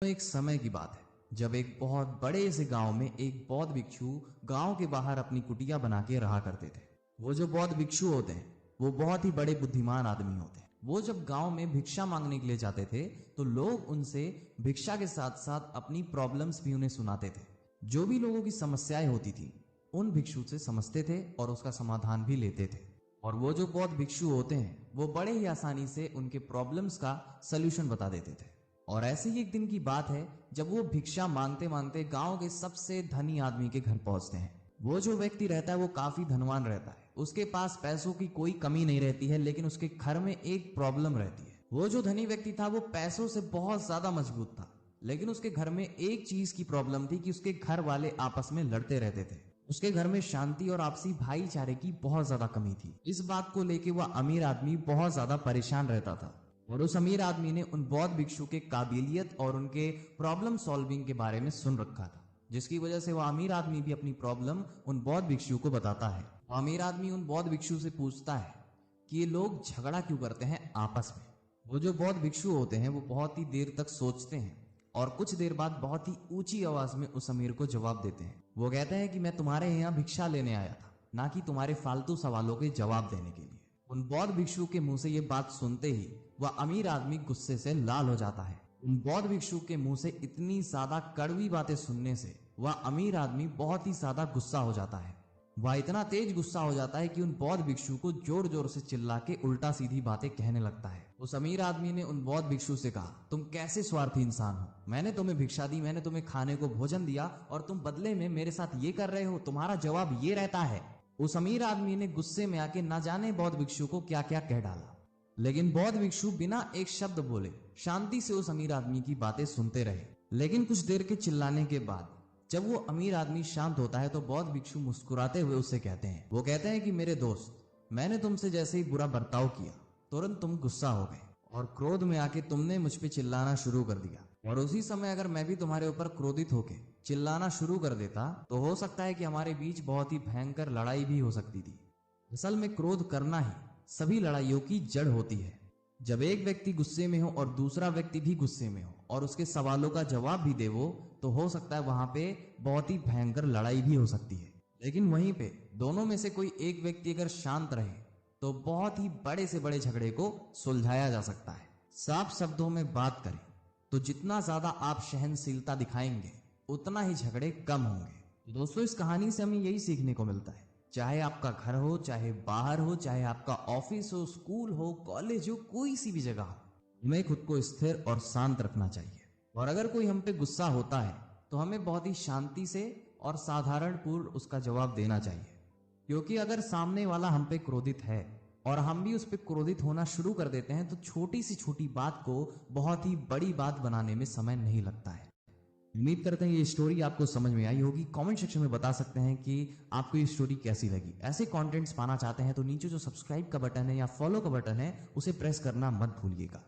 एक समय की बात है जब एक बहुत बड़े से गांव में एक बौद्ध भिक्षु गांव के बाहर अपनी कुटिया बना के रहा करते थे। वो जो बौद्ध भिक्षु होते हैं वो बहुत ही बड़े बुद्धिमान आदमी होते हैं। वो जब गांव में भिक्षा मांगने के लिए जाते थे तो लोग उनसे भिक्षा के साथ साथ अपनी प्रॉब्लम्स भी उन्हें सुनाते थे। जो भी लोगों की समस्याएं होती थी उन भिक्षु से समझते थे और उसका समाधान भी लेते थे। और वो जो बौद्ध भिक्षु होते हैं वो बड़े ही आसानी से उनके प्रॉब्लम्स का सलूशन बता देते थे। और ऐसे ही एक दिन की बात है जब वो भिक्षा मांगते मांगते गांव के सबसे धनी आदमी के घर पहुंचते हैं। वो जो व्यक्ति रहता है वो काफी धनवान रहता है, उसके पास पैसों की कोई कमी नहीं रहती है, लेकिन उसके घर में एक प्रॉब्लम रहती है। वो जो धनी व्यक्ति था वो पैसों से बहुत ज्यादा मजबूत था, लेकिन उसके घर में एक चीज की प्रॉब्लम थी कि उसके घर वाले आपस में लड़ते रहते थे। उसके घर में शांति और आपसी भाईचारे की बहुत ज्यादा कमी थी। इस बात को लेकर वह अमीर आदमी बहुत ज्यादा परेशान रहता था। और उस अमीर आदमी ने उन बौद्ध भिक्षु के काबिलियत और उनके प्रॉब्लम सॉल्विंग के बारे में सुन रखा था, जिसकी वजह से वह अमीर आदमी भी अपनी प्रॉब्लम उन बौद्ध भिक्षु को बताता है। अमीर आदमी उन बौद्ध भिक्षु से पूछता है कि ये लोग झगड़ा क्यों करते हैं आपस में। वो जो बौद्ध भिक्षु होते हैं वो बहुत ही देर तक सोचते हैं और कुछ देर बाद बहुत ही ऊंची आवाज में उस अमीर को जवाब देते हैं। वो कहते हैं कि मैं तुम्हारे यहाँ भिक्षा लेने आया था, ना कि तुम्हारे फालतू सवालों के जवाब देने के लिए। उन बौद्ध भिक्षु के मुंह से ये बात सुनते ही वह अमीर आदमी गुस्से से लाल हो जाता है। उन बौद्ध भिक्षु के मुंह से इतनी ज्यादा कड़वी बातें सुनने से वह अमीर आदमी बहुत ही ज्यादा गुस्सा हो जाता है। वह इतना तेज गुस्सा हो जाता है कि उन बौद्ध भिक्षु को जोर जोर से चिल्ला के उल्टा सीधी बातें कहने लगता है। उस अमीर आदमी ने उन बौद्ध भिक्षु से कहा, तुम कैसे स्वार्थी इंसान हो, मैंने तुम्हें भिक्षा दी, मैंने तुम्हें खाने को भोजन दिया और तुम बदले में मेरे साथ ये कर रहे हो, तुम्हारा जवाब ये रहता है। उस अमीर आदमी ने गुस्से में आके न जाने बौद्ध भिक्षु को क्या क्या कह डाला, लेकिन बौद्ध भिक्षु बिना एक शब्द बोले शांति से उस अमीर आदमी की बातें सुनते रहे। लेकिन कुछ देर के चिल्लाने के बाद जब वो अमीर आदमी शांत होता है तो बौद्ध भिक्षु मुस्कुराते हुए उससे कहते हैं, वो कहते हैं कि मेरे दोस्त, मैंने तुमसे जैसे ही बुरा बर्ताव किया तुरंत तुम गुस्सा हो गए और क्रोध में आके तुमने मुझ पे चिल्लाना शुरू कर दिया। और उसी समय अगर मैं भी तुम्हारे ऊपर क्रोधित होके चिल्लाना शुरू कर देता तो हो सकता है कि हमारे बीच बहुत ही भयंकर लड़ाई भी हो सकती थी। असल में क्रोध करना ही सभी लड़ाइयों की जड़ होती है। जब एक व्यक्ति गुस्से में हो और दूसरा व्यक्ति भी गुस्से में हो और उसके सवालों का जवाब भी दे वो, तो हो सकता है वहां पे बहुत ही भयंकर लड़ाई भी हो सकती है। लेकिन वहीं पे दोनों में से कोई एक व्यक्ति अगर शांत रहे तो बहुत ही बड़े से बड़े झगड़े को सुलझाया जा सकता है। साफ शब्दों में बात करें तो जितना ज्यादा आप सहनशीलता दिखाएंगे उतना ही झगड़े कम होंगे। दोस्तों, इस कहानी से हमें यही सीखने को मिलता है, चाहे आपका घर हो, चाहे बाहर हो, चाहे आपका ऑफिस हो, स्कूल हो, कॉलेज हो, कोई सी भी जगह हो, हमें खुद को स्थिर और शांत रखना चाहिए। और अगर कोई हम पे गुस्सा होता है तो हमें बहुत ही शांति से और साधारण पूर्ण उसका जवाब देना चाहिए, क्योंकि अगर सामने वाला हम पे क्रोधित है और हम भी उस पे क्रोधित होना शुरू कर देते हैं तो छोटी सी छोटी बात को बहुत ही बड़ी बात बनाने में समय नहीं लगता है। उम्मीद करते हैं ये स्टोरी आपको समझ में आई होगी। कमेंट सेक्शन में बता सकते हैं कि आपको ये स्टोरी कैसी लगी। ऐसे कंटेंट्स पाना चाहते हैं तो नीचे जो सब्सक्राइब का बटन है या फॉलो का बटन है उसे प्रेस करना मत भूलिएगा।